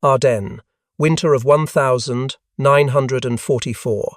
Ardennes, winter of 1944.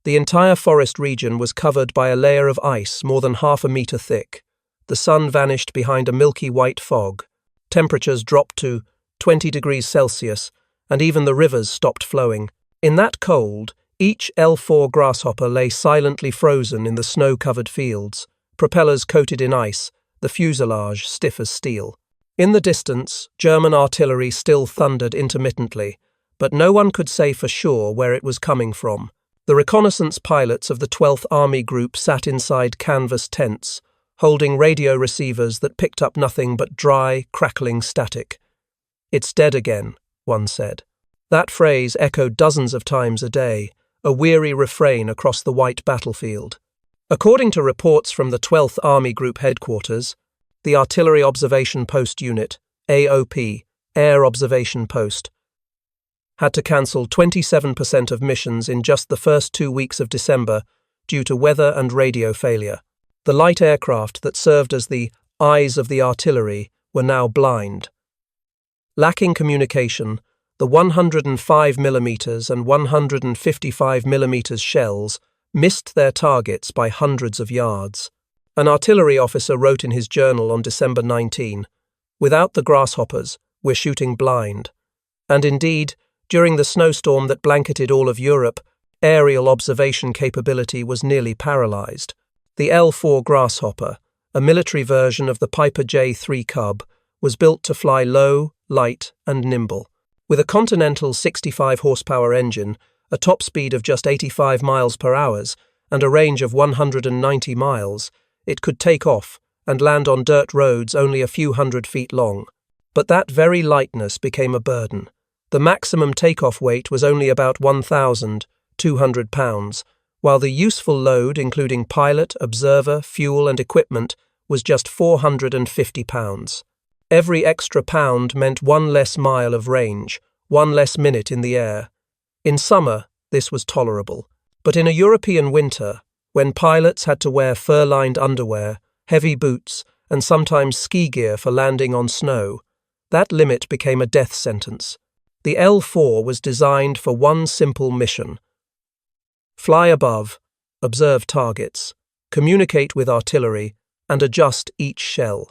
The entire forest region was covered by a layer of ice more than half a meter thick. The sun vanished behind a milky white fog. Temperatures dropped to 20 degrees Celsius, and even the rivers stopped flowing. In that cold, each L-4 Grasshopper lay silently frozen in the snow-covered fields, propellers coated in ice, the fuselage stiff as steel. In the distance, German artillery still thundered intermittently, but no one could say for sure where it was coming from. The reconnaissance pilots of the 12th Army Group sat inside canvas tents, holding radio receivers that picked up nothing but dry, crackling static. "It's dead again," one said. That phrase echoed dozens of times a day, a weary refrain across the white battlefield. According to reports from the 12th Army Group headquarters, the Artillery Observation Post Unit, AOP, Air Observation Post, had to cancel 27% of missions in just the first 2 weeks of December due to weather and radio failure. The light aircraft that served as the eyes of the artillery were now blind. Lacking communication, the 105mm and 155mm shells missed their targets by hundreds of yards. An artillery officer wrote in his journal on December 19, "Without the grasshoppers, we're shooting blind." And indeed, during the snowstorm that blanketed all of Europe, aerial observation capability was nearly paralyzed. The L-4 Grasshopper, a military version of the Piper J-3 Cub, was built to fly low, light, and nimble. With a Continental 65-horsepower engine, a top speed of just 85 miles per hour, and a range of 190 miles, it could take off and land on dirt roads only a few hundred feet long. But that very lightness became a burden. The maximum takeoff weight was only about 1,200 pounds, while the useful load, including pilot, observer, fuel, and equipment, was just 450 pounds. Every extra pound meant one less mile of range, one less minute in the air. In summer, this was tolerable. But in a European winter, when pilots had to wear fur-lined underwear, heavy boots, and sometimes ski gear for landing on snow, that limit became a death sentence. The L-4 was designed for one simple mission: fly above, observe targets, communicate with artillery, and adjust each shell.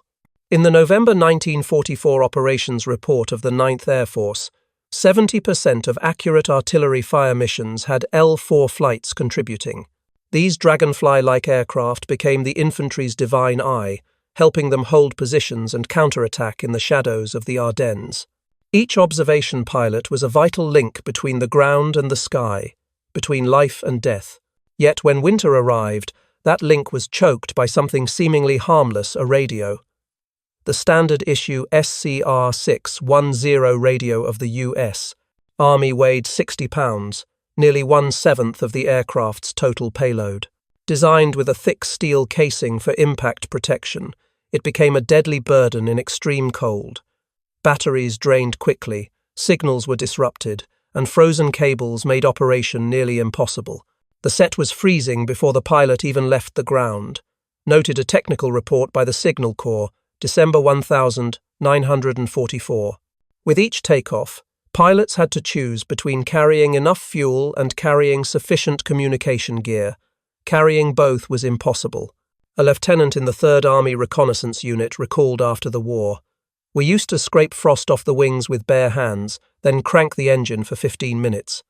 In the November 1944 operations report of the 9th Air Force, 70% of accurate artillery fire missions had L-4 flights contributing. These dragonfly-like aircraft became the infantry's divine eye, helping them hold positions and counterattack in the shadows of the Ardennes. Each observation pilot was a vital link between the ground and the sky, between life and death. Yet when winter arrived, that link was choked by something seemingly harmless, a radio. The standard issue SCR-610 radio of the U.S. Army weighed 60 pounds, nearly 1/7 of the aircraft's total payload. Designed with a thick steel casing for impact protection, it became a deadly burden in extreme cold. Batteries drained quickly, signals were disrupted, and frozen cables made operation nearly impossible. The set was freezing before the pilot even left the ground, noted a technical report by the Signal Corps, December 1944. With each takeoff, pilots had to choose between carrying enough fuel and carrying sufficient communication gear. Carrying both was impossible. A lieutenant in the 3rd Army Reconnaissance Unit recalled after the war, "We used to scrape frost off the wings with bare hands, then crank the engine for 15 minutes.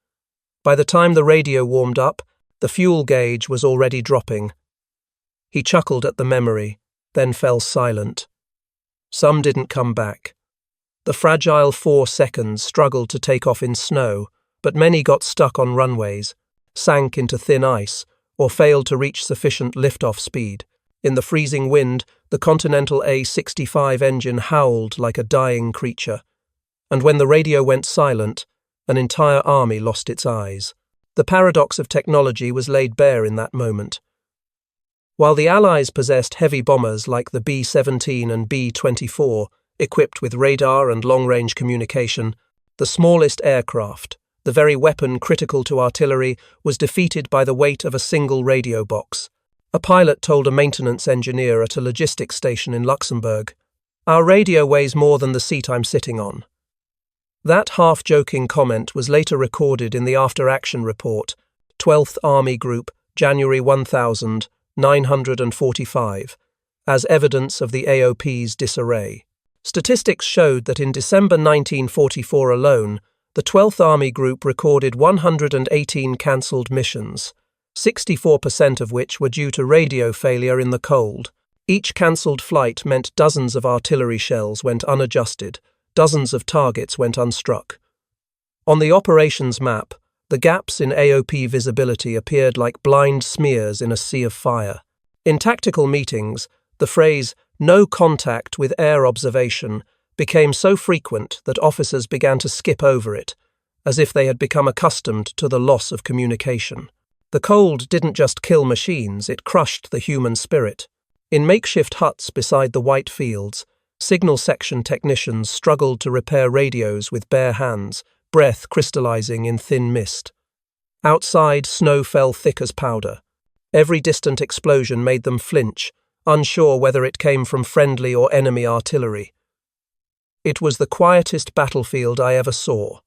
By the time the radio warmed up, the fuel gauge was already dropping." He chuckled at the memory, then fell silent. Some didn't come back. The fragile 4 seconds struggled to take off in snow, but many got stuck on runways, sank into thin ice, or failed to reach sufficient liftoff speed. In the freezing wind, the Continental A-65 engine howled like a dying creature. And when the radio went silent, an entire army lost its eyes. The paradox of technology was laid bare in that moment. While the Allies possessed heavy bombers like the B-17 and B-24, equipped with radar and long-range communication, the smallest aircraft, the very weapon critical to artillery, was defeated by the weight of a single radio box. A pilot told a maintenance engineer at a logistics station in Luxembourg, "Our radio weighs more than the seat I'm sitting on." That half-joking comment was later recorded in the after-action report, 12th Army Group, January 1945, as evidence of the AOP's disarray. Statistics showed that in December 1944 alone, the 12th Army Group recorded 118 cancelled missions, 64% of which were due to radio failure in the cold. Each cancelled flight meant dozens of artillery shells went unadjusted, dozens of targets went unstruck. On the operations map, the gaps in AOP visibility appeared like blind smears in a sea of fire. In tactical meetings, the phrase, "no contact with air observation," became so frequent that officers began to skip over it, as if they had become accustomed to the loss of communication. The cold didn't just kill machines, it crushed the human spirit. In makeshift huts beside the white fields, signal section technicians struggled to repair radios with bare hands, breath crystallizing in thin mist. Outside, snow fell thick as powder. Every distant explosion made them flinch, unsure whether it came from friendly or enemy artillery. "It was the quietest battlefield I ever saw,"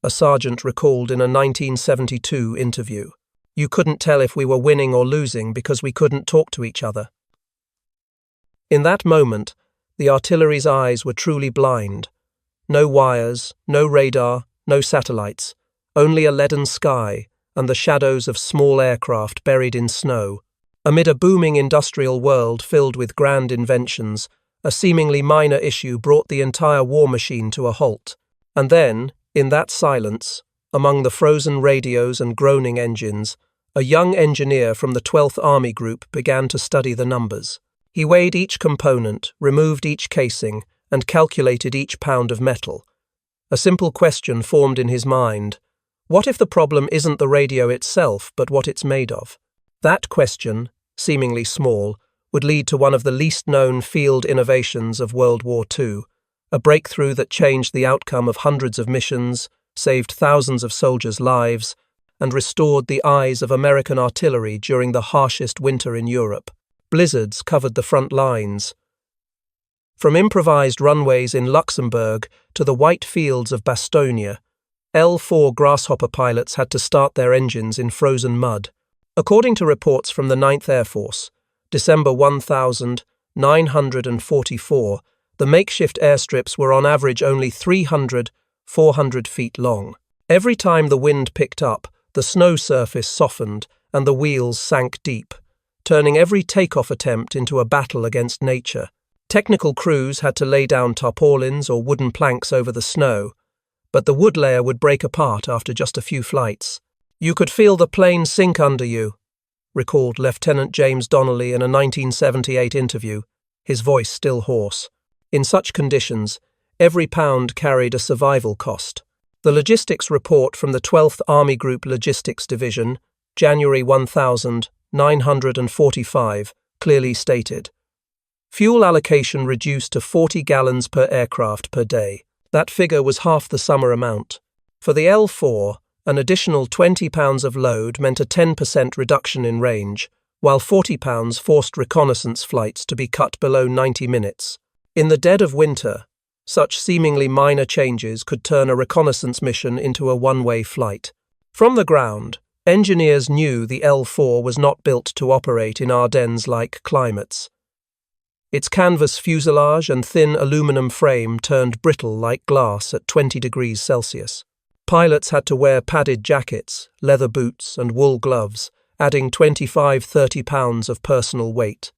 a sergeant recalled in a 1972 interview. "You couldn't tell if we were winning or losing because we couldn't talk to each other." In that moment, the artillery's eyes were truly blind. No wires, no radar, no satellites, only a leaden sky and the shadows of small aircraft buried in snow. Amid a booming industrial world filled with grand inventions, a seemingly minor issue brought the entire war machine to a halt. And then, in that silence, among the frozen radios and groaning engines, a young engineer from the 12th Army Group began to study the numbers. He weighed each component, removed each casing, and calculated each pound of metal. A simple question formed in his mind: what if the problem isn't the radio itself, but what it's made of? That question, seemingly small, would lead to one of the least-known field innovations of World War II, a breakthrough that changed the outcome of hundreds of missions, saved thousands of soldiers' lives, and restored the eyes of American artillery during the harshest winter in Europe. Blizzards covered the front lines. From improvised runways in Luxembourg to the white fields of Bastogne, L-4 Grasshopper pilots had to start their engines in frozen mud. According to reports from the 9th Air Force, December 1944, the makeshift airstrips were on average only 300–400 feet long. Every time the wind picked up, the snow surface softened and the wheels sank deep, turning every takeoff attempt into a battle against nature. Technical crews had to lay down tarpaulins or wooden planks over the snow, but the wood layer would break apart after just a few flights. "You could feel the plane sink under you," recalled Lieutenant James Donnelly in a 1978 interview, his voice still hoarse. In such conditions, every pound carried a survival cost. The logistics report from the 12th Army Group Logistics Division, January 1945, clearly stated, "Fuel allocation reduced to 40 gallons per aircraft per day." That figure was half the summer amount. For the L-4, an additional 20 pounds of load meant a 10% reduction in range, while 40 pounds forced reconnaissance flights to be cut below 90 minutes. In the dead of winter, such seemingly minor changes could turn a reconnaissance mission into a one-way flight. From the ground, engineers knew the L-4 was not built to operate in Ardennes-like climates. Its canvas fuselage and thin aluminum frame turned brittle like glass at 20 degrees Celsius. Pilots had to wear padded jackets, leather boots, and wool gloves, adding 25–30 pounds of personal weight.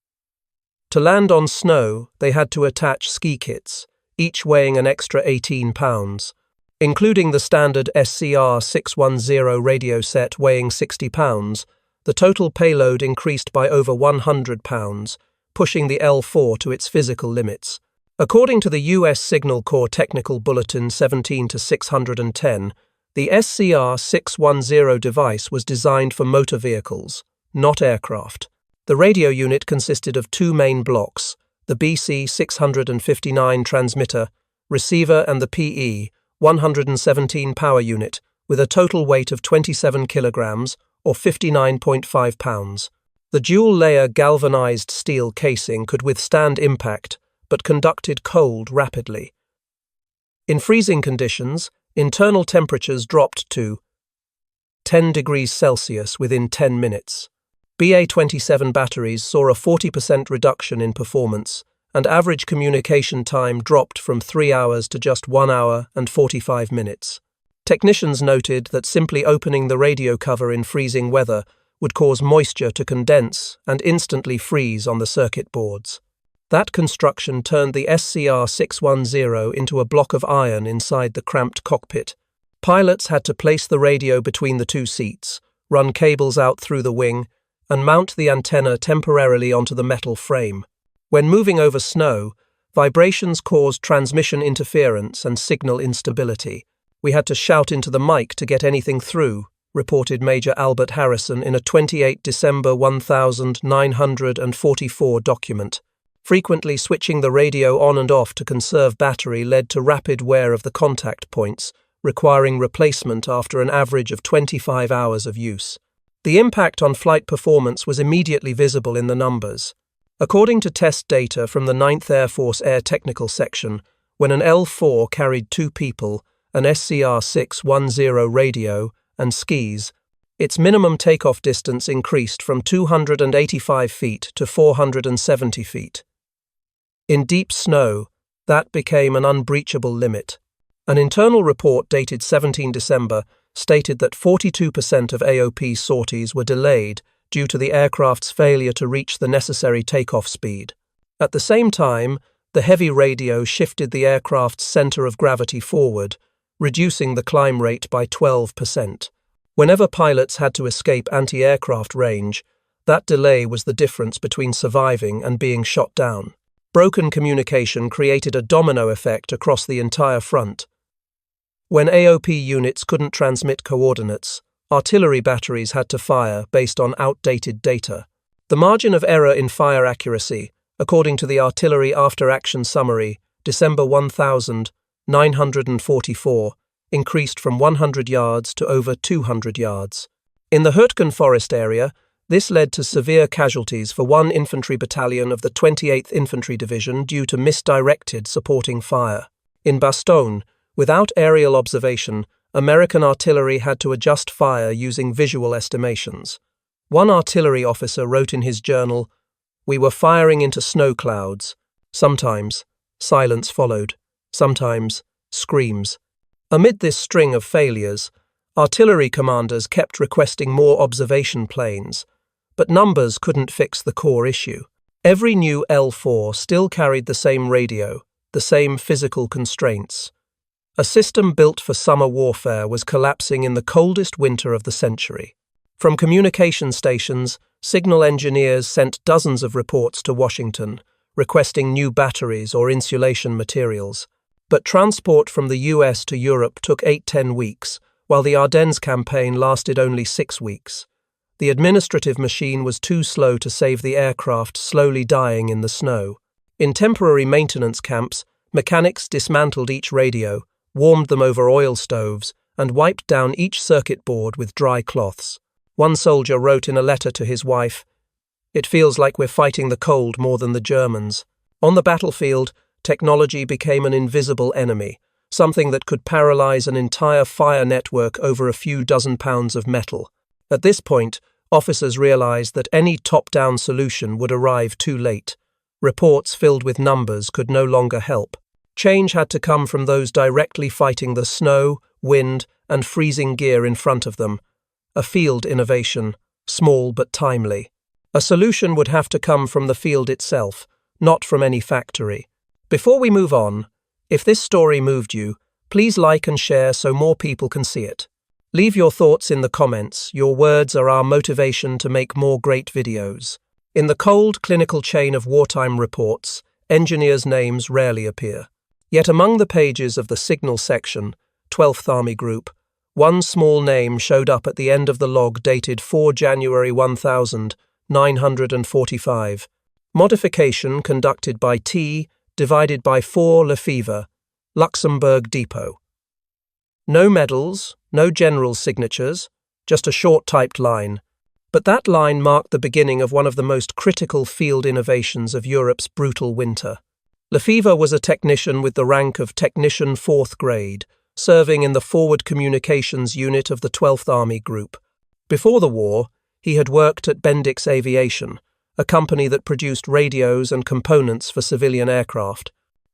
To land on snow, they had to attach ski kits, each weighing an extra 18 pounds. Including the standard SCR 610 radio set weighing 60 pounds, the total payload increased by over 100 pounds, pushing the L-4 to its physical limits. According to the U.S. Signal Corps Technical Bulletin 17-610, the SCR 610 device was designed for motor vehicles, not aircraft. The radio unit consisted of two main blocks, the BC 659 transmitter, receiver, and the PE 117 power unit, with a total weight of 27 kilograms or 59.5 pounds. The dual-layer galvanized steel casing could withstand impact, but conducted cold rapidly. In freezing conditions, internal temperatures dropped to 10 degrees Celsius within 10 minutes. BA-27 batteries saw a 40% reduction in performance, and average communication time dropped from 3 hours to just 1 hour and 45 minutes. Technicians noted that simply opening the radio cover in freezing weather would cause moisture to condense and instantly freeze on the circuit boards. That construction turned the SCR-610 into a block of iron inside the cramped cockpit. Pilots had to place the radio between the two seats, run cables out through the wing, and mount the antenna temporarily onto the metal frame. When moving over snow, vibrations caused transmission interference and signal instability. "We had to shout into the mic to get anything through," reported Major Albert Harrison in a 28 December 1944 document. Frequently switching the radio on and off to conserve battery led to rapid wear of the contact points, requiring replacement after an average of 25 hours of use. The impact on flight performance was immediately visible in the numbers. According to test data from the 9th Air Force Air Technical Section, when an L-4 carried 2 people, an SCR-610 radio, and skis, its minimum takeoff distance increased from 285 feet to 470 feet. In deep snow, that became an unbreachable limit. An internal report dated 17 December stated that 42% of AOP sorties were delayed due to the aircraft's failure to reach the necessary takeoff speed. At the same time, the heavy radio shifted the aircraft's center of gravity forward, reducing the climb rate by 12%. Whenever pilots had to escape anti-aircraft range, that delay was the difference between surviving and being shot down. Broken communication created a domino effect across the entire front. When AOP units couldn't transmit coordinates, artillery batteries had to fire based on outdated data. The margin of error in fire accuracy, according to the Artillery After-Action Summary, December 1944, increased from 100 yards to over 200 yards. In the Hürtgen Forest area, this led to severe casualties for one infantry battalion of the 28th Infantry Division due to misdirected supporting fire. In Bastogne, without aerial observation, American artillery had to adjust fire using visual estimations. One artillery officer wrote in his journal, "We were firing into snow clouds. Sometimes, silence followed. Sometimes, screams." Amid this string of failures, artillery commanders kept requesting more observation planes, but numbers couldn't fix the core issue. Every new L-4 still carried the same radio, the same physical constraints. A system built for summer warfare was collapsing in the coldest winter of the century. From communication stations, signal engineers sent dozens of reports to Washington, requesting new batteries or insulation materials. But transport from the US to Europe took 8–10 weeks, while the Ardennes campaign lasted only 6 weeks. The administrative machine was too slow to save the aircraft slowly dying in the snow. In temporary maintenance camps, mechanics dismantled each radio, warmed them over oil stoves, and wiped down each circuit board with dry cloths. One soldier wrote in a letter to his wife, "It feels like we're fighting the cold more than the Germans." On the battlefield, technology became an invisible enemy, something that could paralyze an entire fire network over a few dozen pounds of metal. At this point, officers realized that any top-down solution would arrive too late. Reports filled with numbers could no longer help. Change had to come from those directly fighting the snow, wind, and freezing gear in front of them. A field innovation, small but timely. A solution would have to come from the field itself, not from any factory. Before we move on, if this story moved you, please like and share so more people can see it. Leave your thoughts in the comments. Your words are our motivation to make more great videos. In the cold, clinical chain of wartime reports, engineers' names rarely appear. Yet among the pages of the Signal Section, 12th Army Group, one small name showed up at the end of the log dated 4 January 1945. Modification conducted by T divided by 4 Lefever, Luxembourg Depot. No medals, no general signatures, just a short typed line. But that line marked the beginning of one of the most critical field innovations of Europe's brutal winter. Lefever was a technician with the rank of Technician 4th Grade, serving in the Forward Communications Unit of the 12th Army Group. Before the war, he had worked at Bendix Aviation, a company that produced radios and components for civilian aircraft.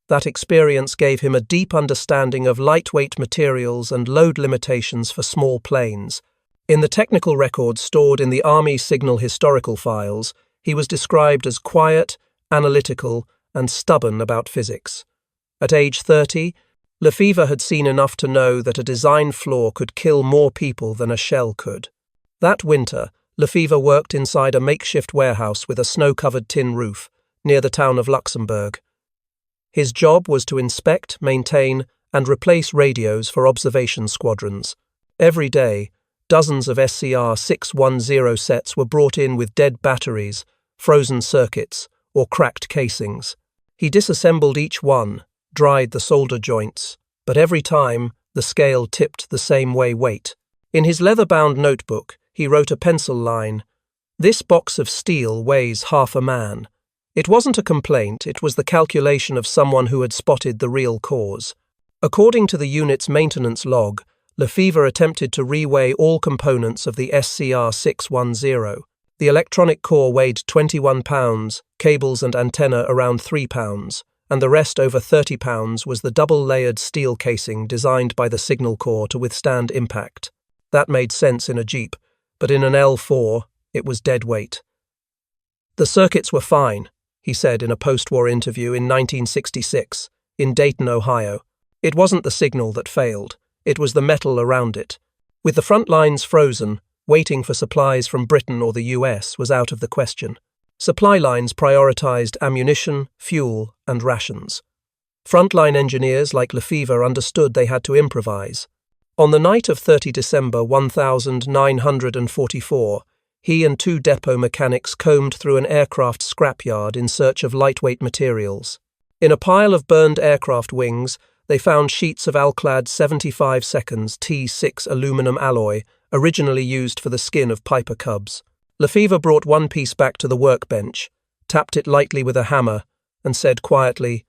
That experience gave him a deep understanding of lightweight materials and load limitations for small planes. In the technical records stored in the Army Signal historical files, he was described as quiet, analytical, and stubborn about physics. At age 30, Lefever had seen enough to know that a design flaw could kill more people than a shell could. That winter, Lefever worked inside a makeshift warehouse with a snow-covered tin roof, near the town of Luxembourg. His job was to inspect, maintain, and replace radios for observation squadrons. Every day, dozens of SCR 610 sets were brought in with dead batteries, frozen circuits, or cracked casings. He disassembled each one, dried the solder joints, but every time the scale tipped the same weight. In his leather-bound notebook, he wrote a pencil line, "This box of steel weighs half a man." It wasn't a complaint, it was the calculation of someone who had spotted the real cause. According to the unit's maintenance log, Lefever attempted to reweigh all components of the SCR 610. The electronic core weighed 21 pounds, cables and antenna around 3 pounds, and the rest over 30 pounds was the double-layered steel casing designed by the Signal Corps to withstand impact. That made sense in a Jeep, but in an L-4, it was dead weight. "The circuits were fine," he said in a post-war interview in 1966, in Dayton, Ohio. "It wasn't the signal that failed, it was the metal around it. With the front lines frozen, waiting for supplies from Britain or the US was out of the question. Supply lines prioritized ammunition, fuel, and rations. Frontline engineers like Lefever understood they had to improvise. On the night of 30 December 1944, he and 2 depot mechanics combed through an aircraft scrapyard in search of lightweight materials. In a pile of burned aircraft wings, they found sheets of Alclad 75 seconds T6 aluminum alloy, originally used for the skin of Piper cubs. Lefever brought one piece back to the workbench, tapped it lightly with a hammer, and said quietly,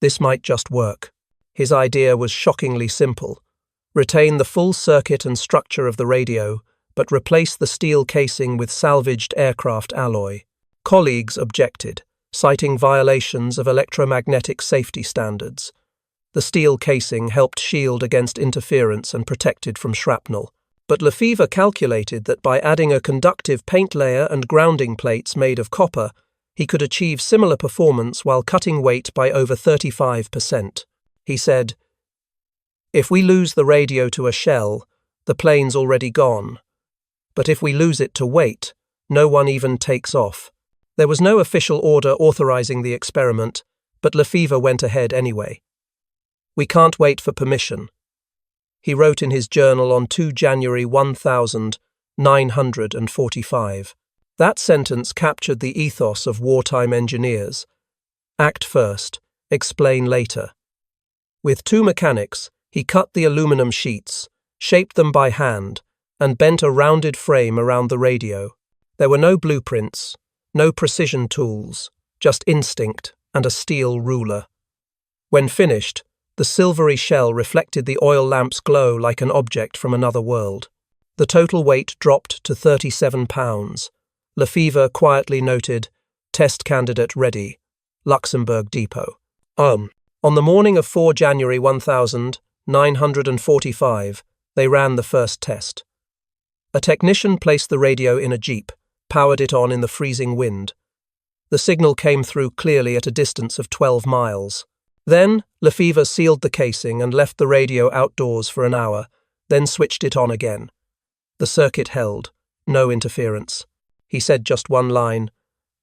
"This might just work." His idea was shockingly simple. Retain the full circuit and structure of the radio, but replace the steel casing with salvaged aircraft alloy. Colleagues objected, citing violations of electromagnetic safety standards. The steel casing helped shield against interference and protected from shrapnel. But Lefever calculated that by adding a conductive paint layer and grounding plates made of copper, he could achieve similar performance while cutting weight by over 35%. He said, "If we lose the radio to a shell, the plane's already gone. But if we lose it to weight, no one even takes off." There was no official order authorizing the experiment, but Lefever went ahead anyway. "We can't wait for permission," he wrote in his journal on 2 January 1945. That sentence captured the ethos of wartime engineers. Act first, explain later. With 2 mechanics, he cut the aluminum sheets, shaped them by hand, and bent a rounded frame around the radio. There were no blueprints, no precision tools, just instinct and a steel ruler. When finished, the silvery shell reflected the oil lamp's glow like an object from another world. The total weight dropped to 37 pounds. Lefever quietly noted, "Test candidate ready, Luxembourg Depot." On the morning of 4 January 1945, they ran the first test. A technician placed the radio in a jeep, powered it on in the freezing wind. The signal came through clearly at a distance of 12 miles. Then, Lefever sealed the casing and left the radio outdoors for an hour, then switched it on again. The circuit held, no interference. He said just one line,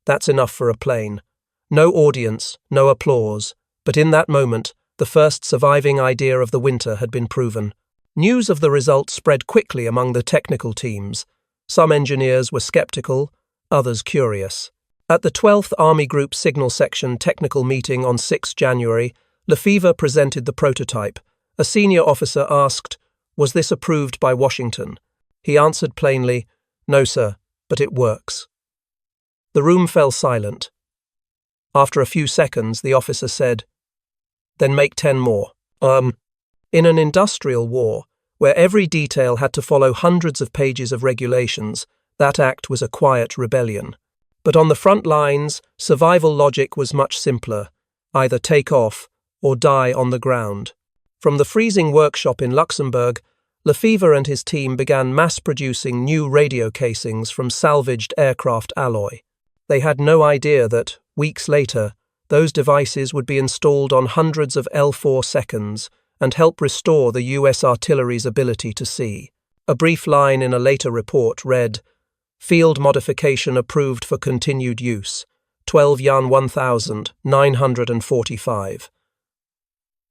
"That's enough for a plane." No audience, no applause, but in that moment, the first surviving idea of the winter had been proven. News of the result spread quickly among the technical teams. Some engineers were skeptical, others curious. At the 12th Army Group Signal Section technical meeting on 6 January, Lefever presented the prototype. A senior officer asked, "Was this approved by Washington?" He answered plainly, "No, sir, but it works." The room fell silent. After a few seconds, the officer said, "Then make 10 more." In an industrial war, where every detail had to follow hundreds of pages of regulations, that act was a quiet rebellion. But on the front lines, survival logic was much simpler: either take off or die on the ground. From the freezing workshop in Luxembourg, Lefever and his team began mass-producing new radio casings from salvaged aircraft alloy. They had no idea that, weeks later, those devices would be installed on hundreds of L-4 seconds and help restore the US artillery's ability to see. A brief line in a later report read, "Field modification approved for continued use, 12 Jan 1945.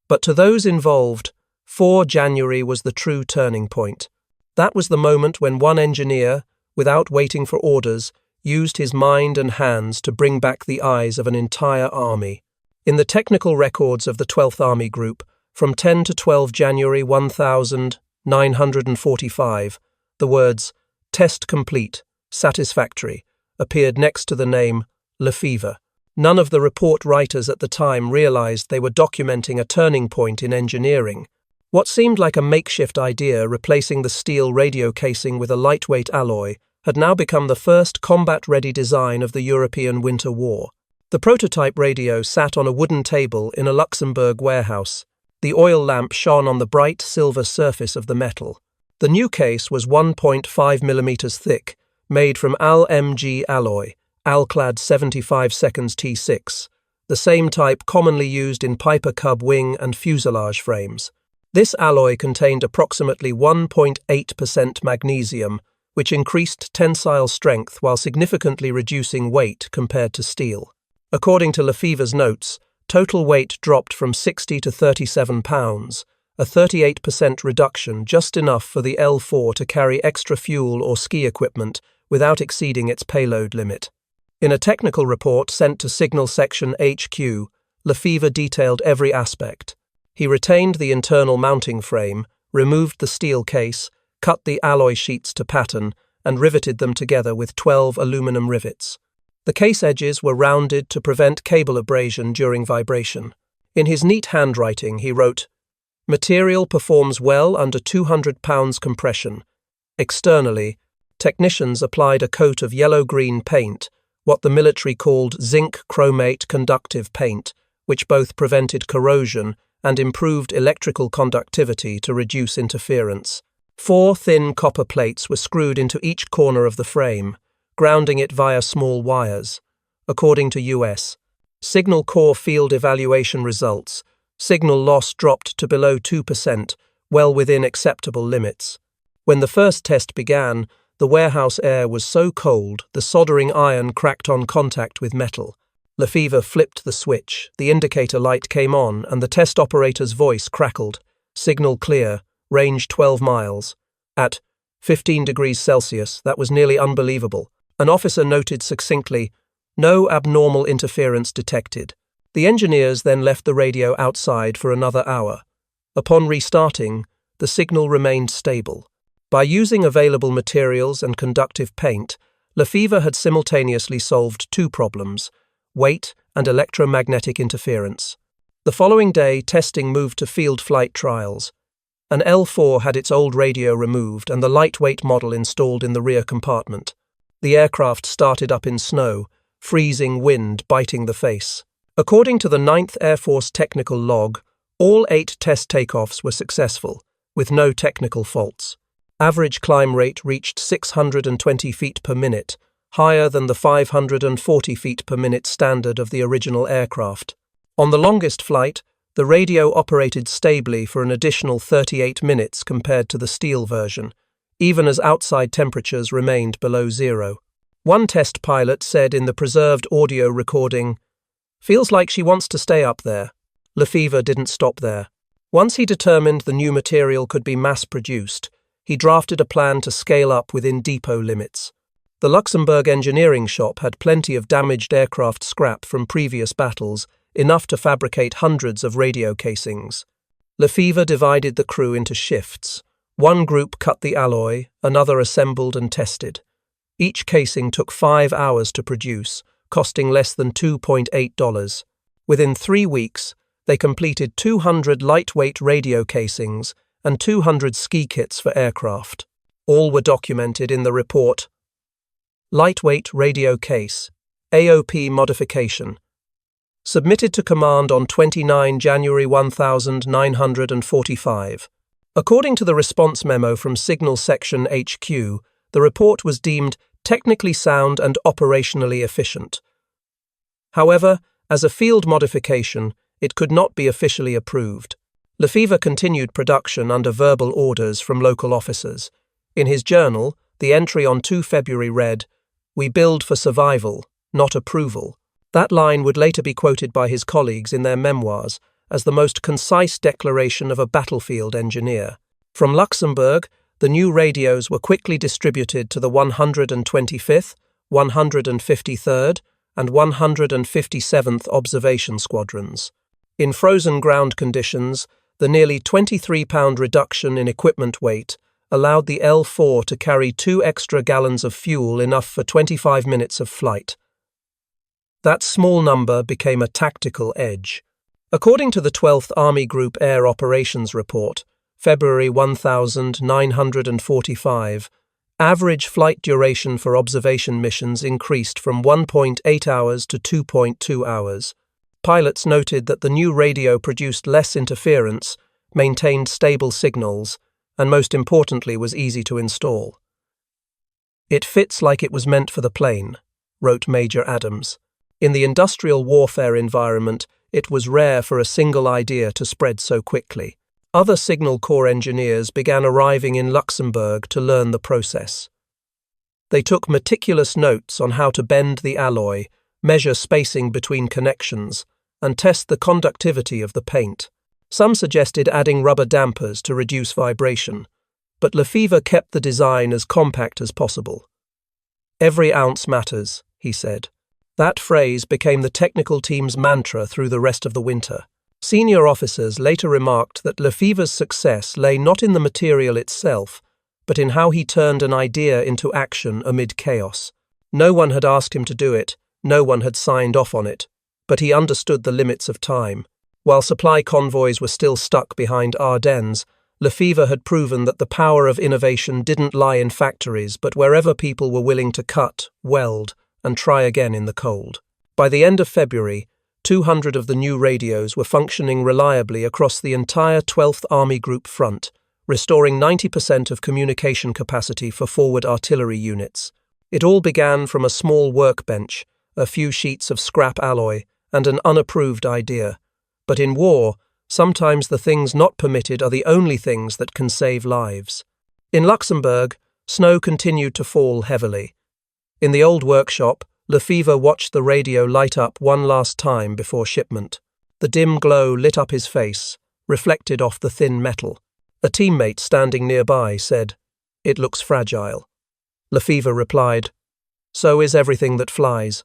But to those involved, 4 January was the true turning point. That was the moment when one engineer, without waiting for orders, used his mind and hands to bring back the eyes of an entire army. In the technical records of the 12th Army Group, from 10 to 12 January 1945, the words "Test complete, satisfactory" appeared next to the name Lefever. None of the report writers at the time realized they were documenting a turning point in engineering. What seemed like a makeshift idea, replacing the steel radio casing with a lightweight alloy, had now become the first combat-ready design of the European Winter War. The prototype radio sat on a wooden table in a Luxembourg warehouse. The oil lamp shone on the bright silver surface of the metal. The new case was 1.5 mm thick, made from Al-MG alloy, Alclad 75 seconds T6, the same type commonly used in Piper Cub wing and fuselage frames. This alloy contained approximately 1.8% magnesium, which increased tensile strength while significantly reducing weight compared to steel. According to Lefever's notes, total weight dropped from 60 to 37 pounds, a 38% reduction, just enough for the L4 to carry extra fuel or ski equipment without exceeding its payload limit. In a technical report sent to Signal Section HQ, Lefever detailed every aspect. He retained the internal mounting frame, removed the steel case, cut the alloy sheets to pattern, and riveted them together with 12 aluminum rivets. The case edges were rounded to prevent cable abrasion during vibration. In his neat handwriting, he wrote, "Material performs well under 200 pounds compression. Externally, technicians applied a coat of yellow-green paint, what the military called zinc chromate conductive paint, which both prevented corrosion and improved electrical conductivity to reduce interference. 4 thin copper plates were screwed into each corner of the frame, grounding it via small wires. According to US Signal Corps field evaluation results, signal loss dropped to below 2%, well within acceptable limits. When the first test began, the warehouse air was so cold the soldering iron cracked on contact with metal. Lefever flipped the switch, the indicator light came on, and the test operator's voice crackled. Signal clear, range 12 miles. At 15 degrees Celsius, that was nearly unbelievable. An officer noted succinctly, "No abnormal interference detected." The engineers then left the radio outside for another hour. Upon restarting, the signal remained stable. By using available materials and conductive paint, Lefever had simultaneously solved 2 problems: weight and electromagnetic interference. The following day, testing moved to field flight trials. An L4 had its old radio removed and the lightweight model installed in the rear compartment. The aircraft started up in snow, freezing wind biting the face. According to the 9th Air Force technical log, all 8 test takeoffs were successful, with no technical faults. Average climb rate reached 620 feet per minute, higher than the 540 feet per minute standard of the original aircraft. On the longest flight, the radio operated stably for an additional 38 minutes compared to the steel version, even as outside temperatures remained below zero. One test pilot said in the preserved audio recording, "Feels like she wants to stay up there." Lefever didn't stop there. Once he determined the new material could be mass-produced, he drafted a plan to scale up within depot limits. The Luxembourg engineering shop had plenty of damaged aircraft scrap from previous battles, enough to fabricate hundreds of radio casings. Lefever divided the crew into shifts. One group cut the alloy, another assembled and tested. Each casing took 5 hours to produce, costing less than $2.8. Within 3 weeks, they completed 200 lightweight radio casings and 200 ski kits for aircraft. All were documented in the report. Lightweight radio case, AOP modification. Submitted to command on 29 January 1945. According to the response memo from Signal Section HQ, the report was deemed technically sound and operationally efficient. However, as a field modification, it could not be officially approved. Lefever continued production under verbal orders from local officers. In his journal, the entry on 2 February read, "We build for survival, not approval." That line would later be quoted by his colleagues in their memoirs as the most concise declaration of a battlefield engineer. From Luxembourg, the new radios were quickly distributed to the 125th, 153rd, and 157th Observation Squadrons. In frozen ground conditions, the nearly 23-pound reduction in equipment weight allowed the L-4 to carry 2 extra gallons of fuel, enough for 25 minutes of flight. That small number became a tactical edge. According to the 12th Army Group Air Operations Report, February 1945, average flight duration for observation missions increased from 1.8 hours to 2.2 hours. Pilots noted that the new radio produced less interference, maintained stable signals, and most importantly was easy to install. "It fits like it was meant for the plane," wrote Major Adams. In the industrial warfare environment, it was rare for a single idea to spread so quickly. Other Signal Corps engineers began arriving in Luxembourg to learn the process. They took meticulous notes on how to bend the alloy, measure spacing between connections, and test the conductivity of the paint. Some suggested adding rubber dampers to reduce vibration, but Lefever kept the design as compact as possible. "Every ounce matters," he said. That phrase became the technical team's mantra through the rest of the winter. Senior officers later remarked that Lefever's success lay not in the material itself, but in how he turned an idea into action amid chaos. No one had asked him to do it, no one had signed off on it, but he understood the limits of time. While supply convoys were still stuck behind Ardennes, Lefever had proven that the power of innovation didn't lie in factories, but wherever people were willing to cut, weld, and try again in the cold. By the end of February, 200 of the new radios were functioning reliably across the entire 12th Army Group front, restoring 90% of communication capacity for forward artillery units. It all began from a small workbench, a few sheets of scrap alloy, and an unapproved idea. But in war, sometimes the things not permitted are the only things that can save lives. In Luxembourg, snow continued to fall heavily. In the old workshop, Lefever watched the radio light up one last time before shipment. The dim glow lit up his face, reflected off the thin metal. A teammate standing nearby said, "It looks fragile." Lefever replied, "So is everything that flies."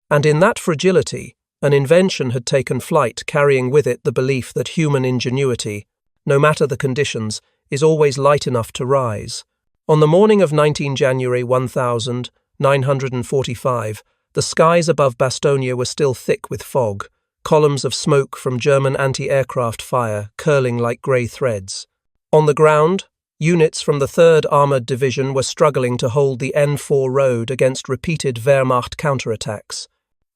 And in that fragility, an invention had taken flight, carrying with it the belief that human ingenuity, no matter the conditions, is always light enough to rise. On the morning of 19 January 1945, the skies above Bastogne were still thick with fog, columns of smoke from German anti-aircraft fire curling like grey threads. On the ground, units from the 3rd Armoured Division were struggling to hold the N4 road against repeated Wehrmacht counterattacks.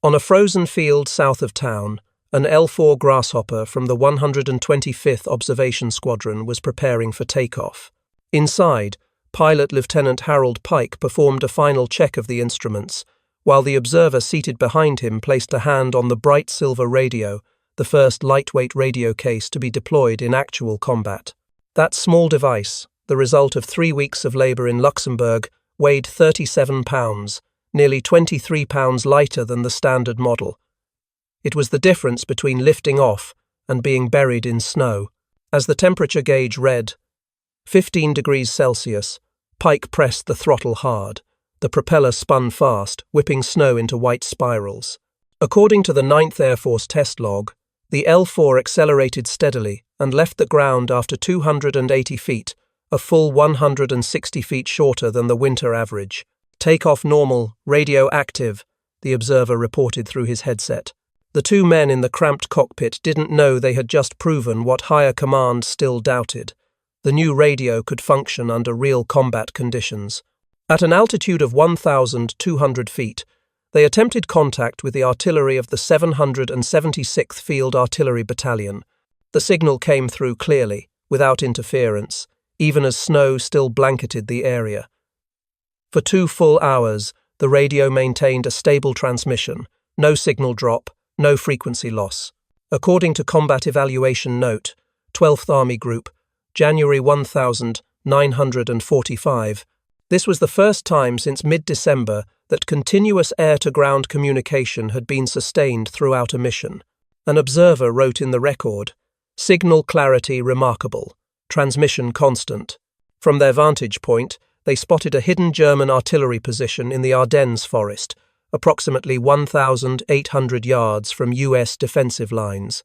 On a frozen field south of town, an L-4 Grasshopper from the 125th Observation Squadron was preparing for takeoff. Inside, Pilot Lieutenant Harold Pike performed a final check of the instruments, while the observer seated behind him placed a hand on the bright silver radio, the first lightweight radio case to be deployed in actual combat. That small device, the result of 3 weeks of labour in Luxembourg, weighed 37 pounds, nearly 23 pounds lighter than the standard model. It was the difference between lifting off and being buried in snow. As the temperature gauge read 15 degrees Celsius, Pike pressed the throttle hard. The propeller spun fast, whipping snow into white spirals. According to the 9th Air Force test log, the L-4 accelerated steadily and left the ground after 280 feet, a full 160 feet shorter than the winter average. Takeoff normal, radio active, the observer reported through his headset. The two men in the cramped cockpit didn't know they had just proven what higher command still doubted. The new radio could function under real combat conditions. At an altitude of 1,200 feet, they attempted contact with the artillery of the 776th Field Artillery Battalion. The signal came through clearly, without interference, even as snow still blanketed the area. For 2 full hours, the radio maintained a stable transmission, no signal drop, no frequency loss. According to Combat Evaluation Note, 12th Army Group, January 1945, this was the first time since mid-December that continuous air-to-ground communication had been sustained throughout a mission. An observer wrote in the record, "Signal clarity remarkable, transmission constant." From their vantage point, they spotted a hidden German artillery position in the Ardennes forest, approximately 1,800 yards from U.S. defensive lines.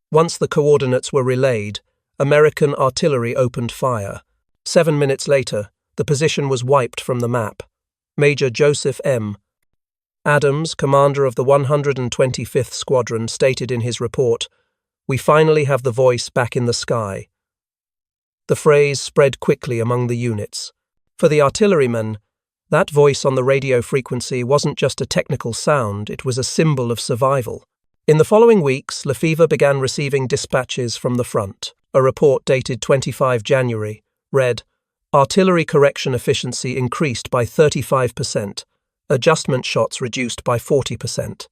Once the coordinates were relayed, American artillery opened fire. 7 minutes later, the position was wiped from the map. Major Joseph M. Adams, commander of the 125th Squadron, stated in his report, "We finally have the voice back in the sky." The phrase spread quickly among the units. For the artillerymen, that voice on the radio frequency wasn't just a technical sound, it was a symbol of survival. In the following weeks, Lefever began receiving dispatches from the front. A report dated 25 January read, "Artillery correction efficiency increased by 35%, adjustment shots reduced by 40%.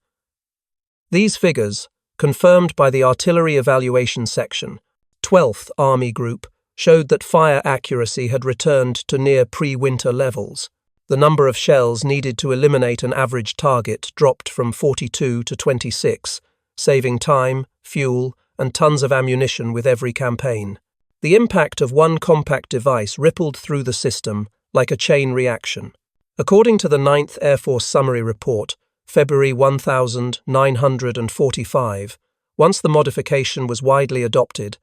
These figures, confirmed by the Artillery Evaluation Section, 12th Army Group, showed that fire accuracy had returned to near pre-winter levels. The number of shells needed to eliminate an average target dropped from 42 to 26, saving time, fuel, and tons of ammunition with every campaign. The impact of one compact device rippled through the system like a chain reaction. According to the 9th Air Force Summary Report, February 1945, once the modification was widely adopted,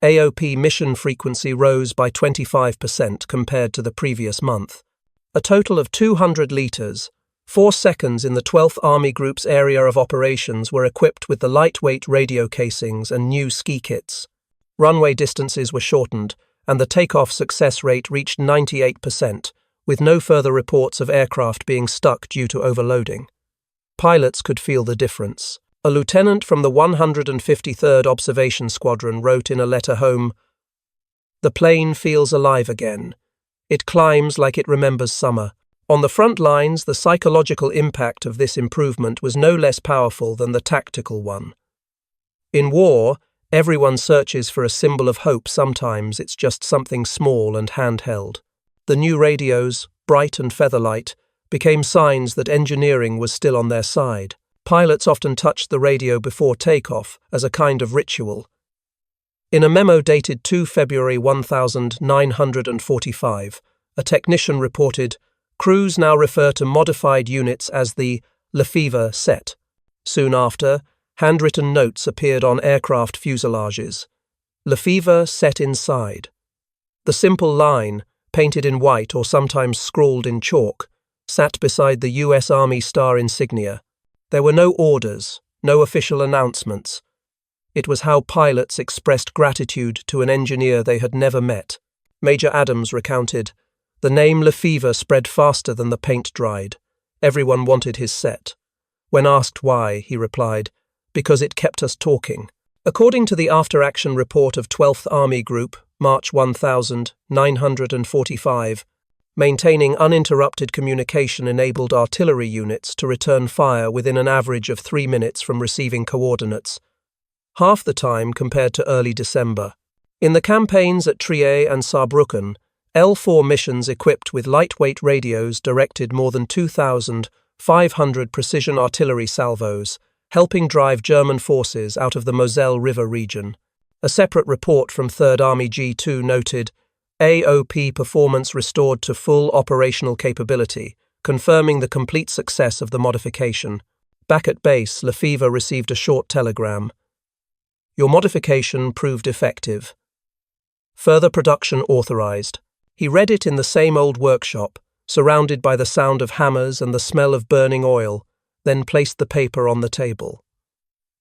AOP mission frequency rose by 25% compared to the previous month. A total of 200 litres, 4 seconds in the 12th Army Group's area of operations were equipped with the lightweight radio casings and new ski kits. Runway distances were shortened, and the takeoff success rate reached 98%, with no further reports of aircraft being stuck due to overloading. Pilots could feel the difference. A lieutenant from the 153rd Observation Squadron wrote in a letter home, "The plane feels alive again. It climbs like it remembers summer." On the front lines, the psychological impact of this improvement was no less powerful than the tactical one. In war, everyone searches for a symbol of hope. Sometimes it's just something small and handheld. The new radios, bright and featherlight, became signs that engineering was still on their side. Pilots often touched the radio before takeoff as a kind of ritual. In a memo dated 2 February 1945, a technician reported, "Crews now refer to modified units as the Lefever Set." Soon after, handwritten notes appeared on aircraft fuselages. "Lefever Set inside." The simple line, painted in white or sometimes scrawled in chalk, sat beside the U.S. Army star insignia. There were no orders, no official announcements. It was how pilots expressed gratitude to an engineer they had never met. Major Adams recounted, "The name Lefever spread faster than the paint dried. Everyone wanted his set. When asked why, he replied, because it kept us talking." According to the after-action report of 12th Army Group, March 1945, maintaining uninterrupted communication enabled artillery units to return fire within an average of 3 minutes from receiving coordinates, half the time compared to early December. In the campaigns at Trier and Saarbrücken, L-4 missions equipped with lightweight radios directed more than 2,500 precision artillery salvos, helping drive German forces out of the Moselle River region. A separate report from 3rd Army G2 noted, AOP performance restored to full operational capability, confirming the complete success of the modification. Back at base, Lefever received a short telegram. "Your modification proved effective. Further production authorized." He read it in the same old workshop, surrounded by the sound of hammers and the smell of burning oil, then placed the paper on the table.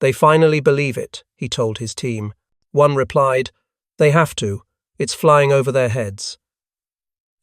"They finally believe it," he told his team. One replied, "They have to. It's flying over their heads."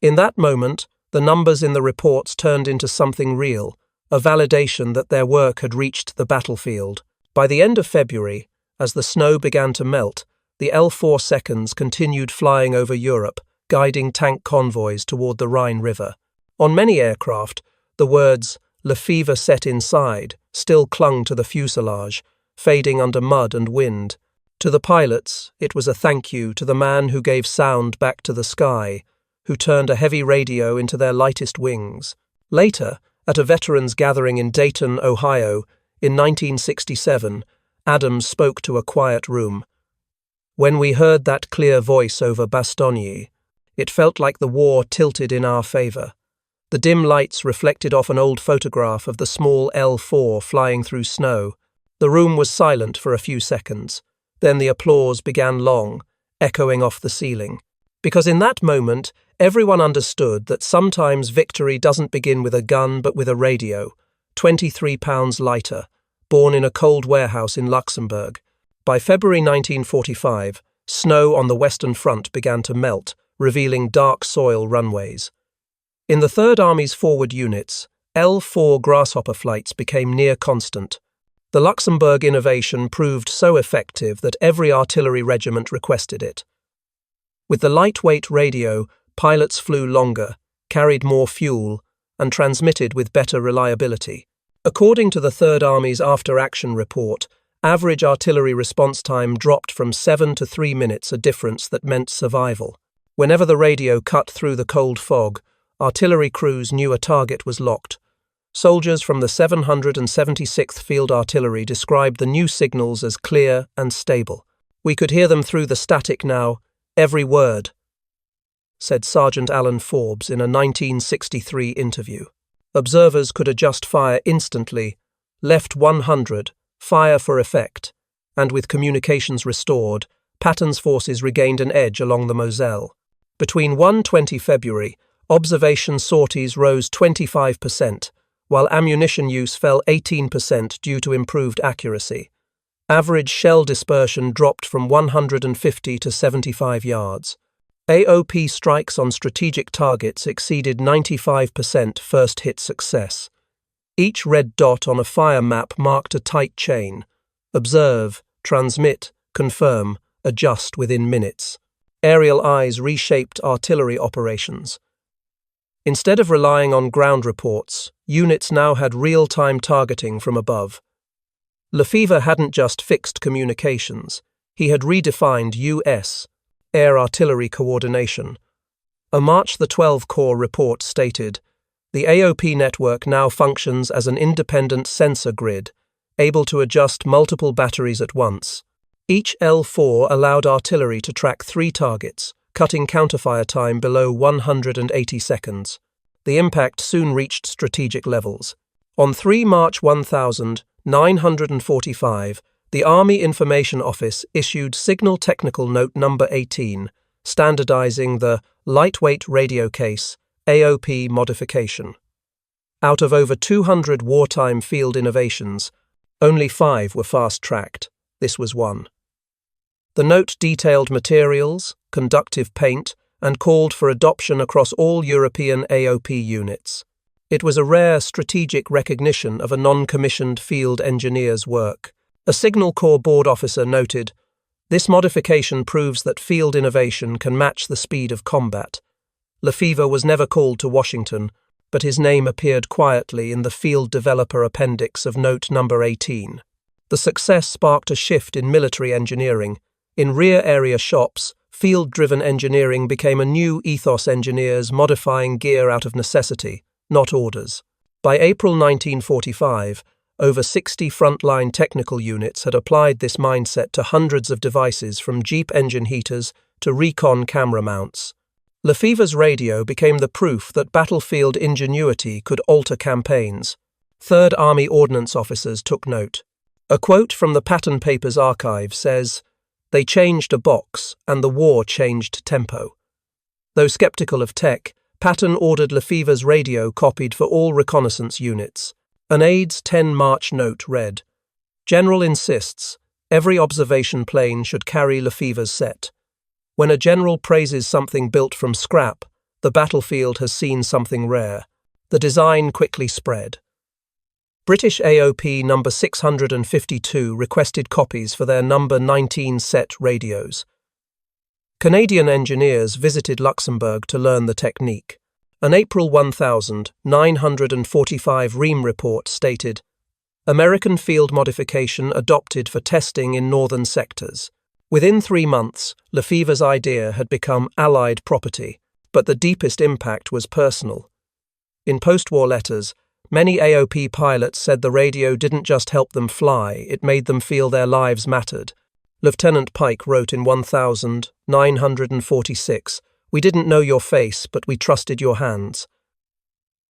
In that moment, the numbers in the reports turned into something real, a validation that their work had reached the battlefield. By the end of February, as the snow began to melt, the L-4 seconds continued flying over Europe, guiding tank convoys toward the Rhine River. On many aircraft, the words "Lefever Set inside" still clung to the fuselage, fading under mud and wind. To the pilots, it was a thank you to the man who gave sound back to the sky, who turned a heavy radio into their lightest wings. Later, at a veterans gathering in Dayton, Ohio, in 1967, Adams spoke to a quiet room. "When we heard that clear voice over Bastogne, it felt like the war tilted in our favor. The dim lights reflected off an old photograph of the small L-4 flying through snow. The room was silent for a few seconds. Then the applause began long, echoing off the ceiling. Because in that moment, everyone understood that sometimes victory doesn't begin with a gun but with a radio, 23 pounds lighter, born in a cold warehouse in Luxembourg. By February 1945, snow on the Western Front began to melt, revealing dark soil runways. In the Third Army's forward units, L-4 Grasshopper flights became near constant. The Luxembourg innovation proved so effective that every artillery regiment requested it. With the lightweight radio, pilots flew longer, carried more fuel, and transmitted with better reliability. According to the Third Army's after-action report, average artillery response time dropped from 7 to 3 minutes, a difference that meant survival. Whenever the radio cut through the cold fog, artillery crews knew a target was locked. Soldiers from the 776th Field Artillery described the new signals as clear and stable. "We could hear them through the static now, every word," said Sergeant Alan Forbes in a 1963 interview. Observers could adjust fire instantly, left 100, fire for effect, and with communications restored, Patton's forces regained an edge along the Moselle. Between 1-20 February, observation sorties rose 25%, while ammunition use fell 18% due to improved accuracy. Average shell dispersion dropped from 150 to 75 yards. AOP strikes on strategic targets exceeded 95% first-hit success. Each red dot on a fire map marked a tight chain. Observe, transmit, confirm, adjust within minutes. Aerial eyes reshaped artillery operations. Instead of relying on ground reports, units now had real-time targeting from above. Lefever hadn't just fixed communications, he had redefined U.S. air artillery coordination. A March 12 Corps report stated, "The AOP network now functions as an independent sensor grid, able to adjust multiple batteries at once. Each L-4 allowed artillery to track 3 targets, cutting counterfire time below 180 seconds. The impact soon reached strategic levels. On 3 March 1945, the Army Information Office issued Signal Technical Note No. 18, standardizing the lightweight radio case AOP modification. Out of over 200 wartime field innovations, only 5 were fast-tracked. This was one. The note detailed materials, conductive paint, and called for adoption across all European AOP units. It was a rare strategic recognition of a non-commissioned field engineer's work. A Signal Corps board officer noted, "This modification proves that field innovation can match the speed of combat." Lefever was never called to Washington, but his name appeared quietly in the Field Developer Appendix of Note No. 18. The success sparked a shift in military engineering. In rear area shops, field-driven engineering became a new ethos, engineers modifying gear out of necessity, not orders. By April 1945, over 60 frontline technical units had applied this mindset to hundreds of devices from Jeep engine heaters to recon camera mounts. Lefever's radio became the proof that battlefield ingenuity could alter campaigns. Third Army Ordnance officers took note. A quote from the Patton Papers archive says, "They changed a box, and the war changed tempo." Though skeptical of tech, Patton ordered Lefever's radio copied for all reconnaissance units. An aide's 10-March note read, "General insists every observation plane should carry Lefever Set. When a general praises something built from scrap, the battlefield has seen something rare." The design quickly spread. British AOP number 652 requested copies for their number 19 Set radios. Canadian engineers visited Luxembourg to learn the technique. An April 1945 Ream report stated, "American field modification adopted for testing in northern sectors." Within 3 months, Lefever's idea had become Allied property, but the deepest impact was personal. In post-war letters, many AOP pilots said the radio didn't just help them fly, it made them feel their lives mattered. Lieutenant Pike wrote in 1946, "We didn't know your face, but we trusted your hands."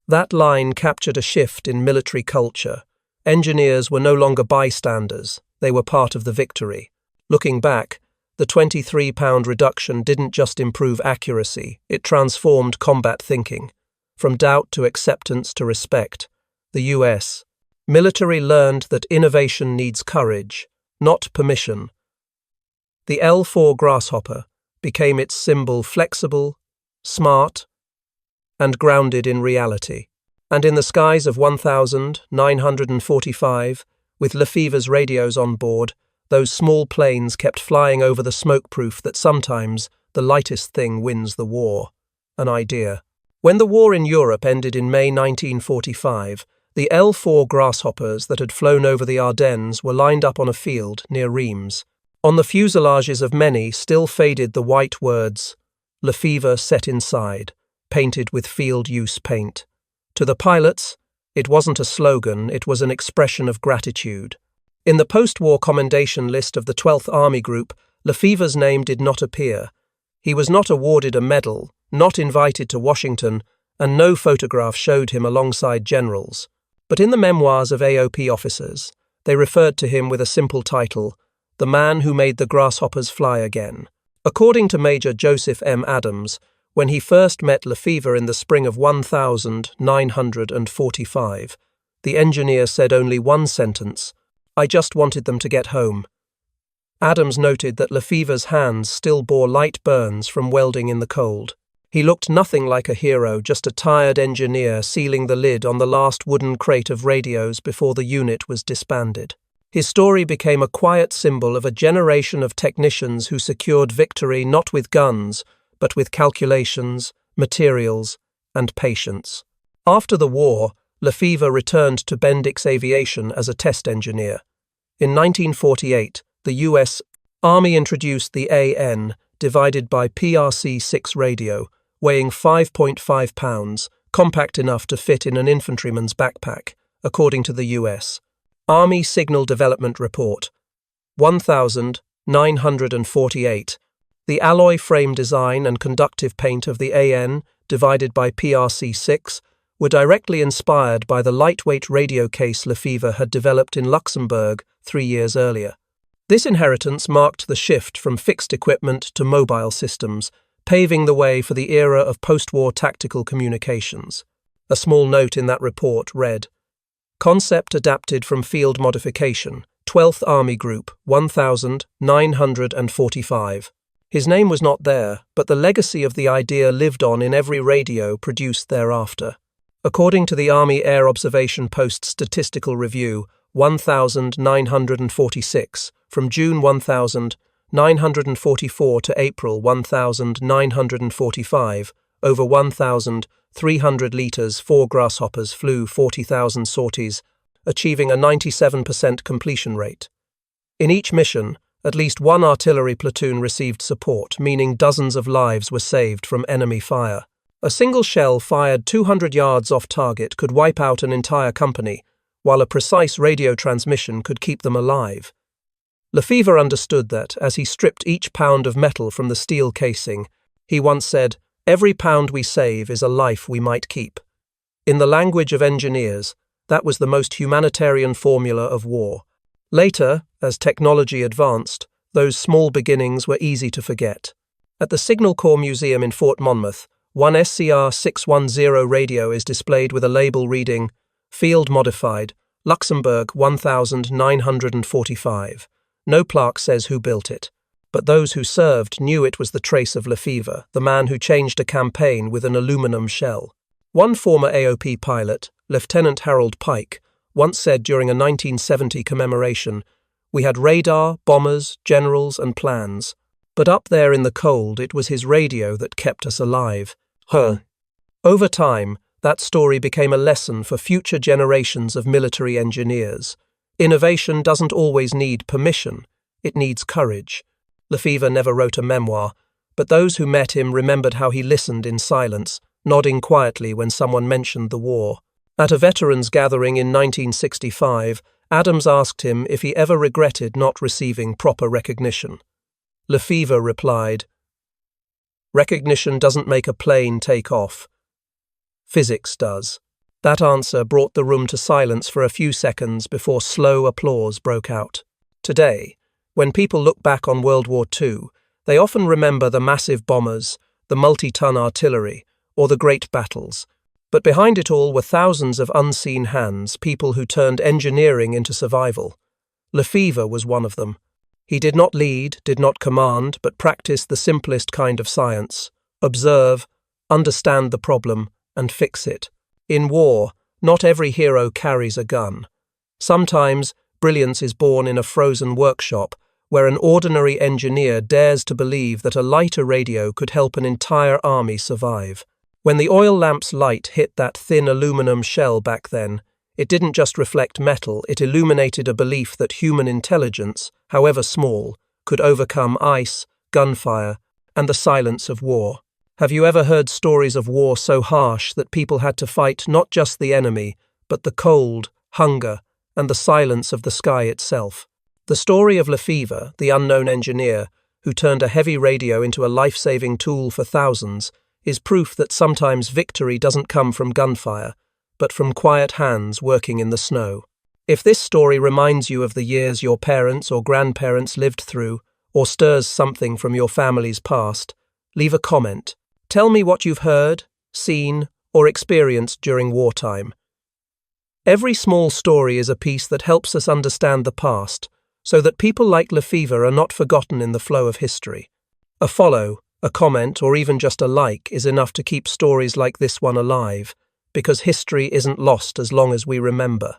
That line captured a shift in military culture. Engineers were no longer bystanders, they were part of the victory. Looking back, the 23-pound reduction didn't just improve accuracy, it transformed combat thinking. From doubt to acceptance to respect. The US military learned that innovation needs courage, not permission. The L-4 Grasshopper became its symbol, flexible, smart, and grounded in reality. And in the skies of 1945, with Lefever's radios on board, those small planes kept flying over the smoke proof that sometimes the lightest thing wins the war. An idea. When the war in Europe ended in May 1945, the L-4 Grasshoppers that had flown over the Ardennes were lined up on a field near Reims. On the fuselages of many still faded the white words, "Lefever Set inside," painted with field-use paint. To the pilots, it wasn't a slogan, it was an expression of gratitude. In the post-war commendation list of the 12th Army Group, Lefever's name did not appear. He was not awarded a medal, not invited to Washington, and no photograph showed him alongside generals. But in the memoirs of AOP officers, they referred to him with a simple title, "The Man Who Made the Grasshoppers Fly Again." According to Major Joseph M. Adams, when he first met Lefever in the spring of 1945, the engineer said only one sentence, "I just wanted them to get home." Adams noted that Lefever's hands still bore light burns from welding in the cold. He looked nothing like a hero, just a tired engineer sealing the lid on the last wooden crate of radios before the unit was disbanded. His story became a quiet symbol of a generation of technicians who secured victory not with guns, but with calculations, materials, and patience. After the war, Lefever returned to Bendix Aviation as a test engineer. In 1948, the U.S. Army introduced the AN, divided by PRC-6 radio, weighing 5.5 pounds, compact enough to fit in an infantryman's backpack, according to the U.S. Army Signal Development Report, 1948. The alloy frame design and conductive paint of the AN, divided by PRC-6, were directly inspired by the lightweight radio case Lefever had developed in Luxembourg 3 years earlier. This inheritance marked the shift from fixed equipment to mobile systems, paving the way for the era of post-war tactical communications. A small note in that report read, "Concept adapted from field modification, 12th Army Group, 1945. His name was not there, but the legacy of the idea lived on in every radio produced thereafter. According to the Army Air Observation Post Statistical Review, 1946, from June 1944 to April 1945, over 1,300 litres 4 Grasshoppers flew 40,000 sorties, achieving a 97% completion rate. In each mission, at least one artillery platoon received support, meaning dozens of lives were saved from enemy fire. A single shell fired 200 yards off target could wipe out an entire company, while a precise radio transmission could keep them alive. Lefever understood that, as he stripped each pound of metal from the steel casing, he once said, "Every pound we save is a life we might keep." In the language of engineers, that was the most humanitarian formula of war. Later, as technology advanced, those small beginnings were easy to forget. At the Signal Corps Museum in Fort Monmouth, one SCR 610 radio is displayed with a label reading, Field modified, Luxembourg 1945. No plaque says who built it, but those who served knew it was the trace of Lefever, the man who changed a campaign with an aluminum shell. One former AOP pilot, Lieutenant Harold Pike, once said during a 1970 commemoration, "We had radar, bombers, generals, and plans. But up there in the cold, it was his radio that kept us alive." Over time, that story became a lesson for future generations of military engineers. Innovation doesn't always need permission, it needs courage. Lefever never wrote a memoir, but those who met him remembered how he listened in silence, nodding quietly when someone mentioned the war. At a veterans gathering in 1965, Adams asked him if he ever regretted not receiving proper recognition. Lefever replied, "Recognition doesn't make a plane take off. Physics does." That answer brought the room to silence for a few seconds before slow applause broke out. Today, when people look back on World War II, they often remember the massive bombers, the multi-ton artillery, or the great battles. But behind it all were thousands of unseen hands, people who turned engineering into survival. Lefever was one of them. He did not lead, did not command, but practiced the simplest kind of science: observe, understand the problem, and fix it. In war, not every hero carries a gun. Sometimes, brilliance is born in a frozen workshop, where an ordinary engineer dares to believe that a lighter radio could help an entire army survive. When the oil lamp's light hit that thin aluminum shell back then, it didn't just reflect metal, it illuminated a belief that human intelligence, however small, could overcome ice, gunfire, and the silence of war. Have you ever heard stories of war so harsh that people had to fight not just the enemy, but the cold, hunger, and the silence of the sky itself? The story of Lefever, the unknown engineer, who turned a heavy radio into a life-saving tool for thousands, is proof that sometimes victory doesn't come from gunfire, but from quiet hands working in the snow. If this story reminds you of the years your parents or grandparents lived through, or stirs something from your family's past, leave a comment. Tell me what you've heard, seen, or experienced during wartime. Every small story is a piece that helps us understand the past, so that people like Lefever are not forgotten in the flow of history. A follow, a comment, or even just a like is enough to keep stories like this one alive, because history isn't lost as long as we remember.